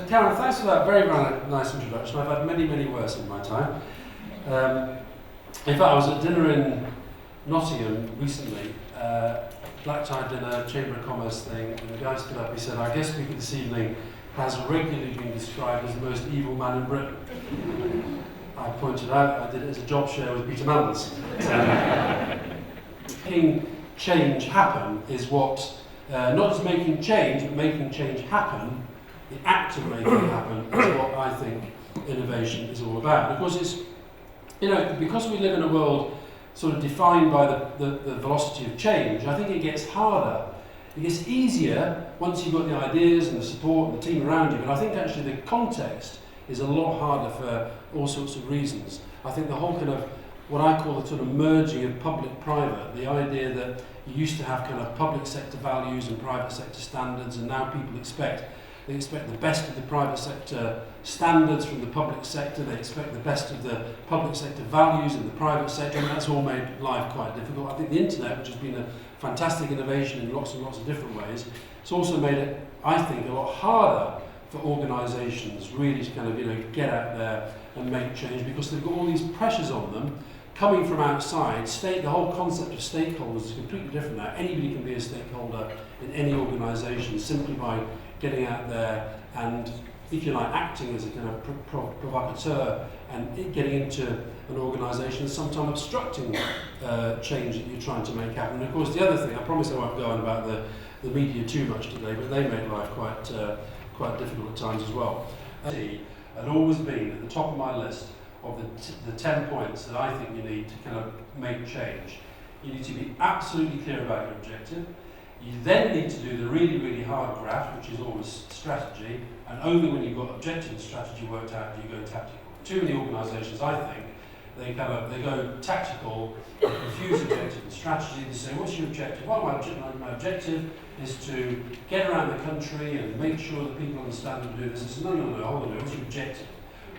Karen, thanks for that very, very nice introduction. I've had many, many worse in my time. In fact, I was at dinner in Nottingham recently, black tie dinner, Chamber of Commerce thing, and the guy stood up, he said, "Our guest speaker this evening has regularly been described as the most evil man in Britain." I pointed out I did it as a job share with Peter Manders. Making change happen is what, not just making change, but making change happen, the act of making it happen is what I think innovation is all about. Because it's, because we live in a world sort of defined by the velocity of change, I think it gets harder. It gets easier once you've got the ideas and the support and the team around you, but I think actually the context is a lot harder for all sorts of reasons. I think the whole kind of, what I call the sort of merging of public-private, the idea that you used to have kind of public sector values and private sector standards, and now people expect the best of the private sector standards from the public sector, they expect the best of the public sector values in the private sector, and that's all made life quite difficult. I think the internet, which has been a fantastic innovation in lots and lots of different ways, it's also made it, I think, a lot harder for organisations really to kind of get out there and make change, because they've got all these pressures on them coming from outside. The whole concept of stakeholders is completely different now. Anybody can be a stakeholder in any organisation simply by getting out there and, if you like, acting as a kind of provocateur and getting into an organisation and sometimes obstructing change that you're trying to make happen. And of course, the other thing, I promise I won't go on about the media too much today, but they make life quite difficult at times as well. Had always been at the top of my list of the 10 points that I think you need to kind of make change. You need to be absolutely clear about your objective. You then need to do the really, really hard graft, which is always strategy, and only when you've got objective and strategy worked out do you go tactical. Too many organisations, I think, they go tactical, they confuse objective and strategy. They say, "What's your objective?" "Well, my objective is to get around the country and make sure that people understand how to do this." I say, no, hold on, what's your objective?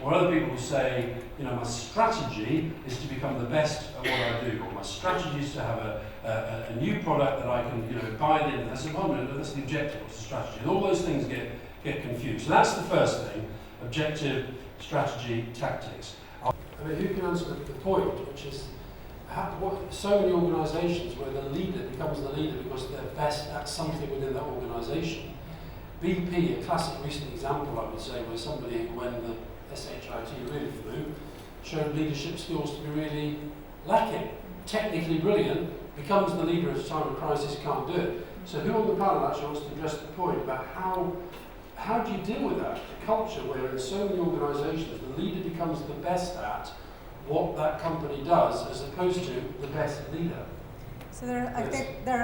Or other people will say, my strategy is to become the best at what I do, or my strategy is to have a new product that I can buy in. And I say, well, no, that's the objective, what's the strategy? And all those things get confused. So that's the first thing: objective, strategy, tactics. Who can answer the point, which is so many organisations where the leader becomes the leader because they're best at something within that organisation. BP, a classic recent example, I would say, where somebody, when the SHIT really flew, showed leadership skills to be really lacking. Technically brilliant, becomes the leader at a time of crisis, can't do it. So who on the panel actually wants to address the point about how do you deal with that? The culture where in so many organisations the leader becomes the best at what that company does as opposed to the best leader. So I think there are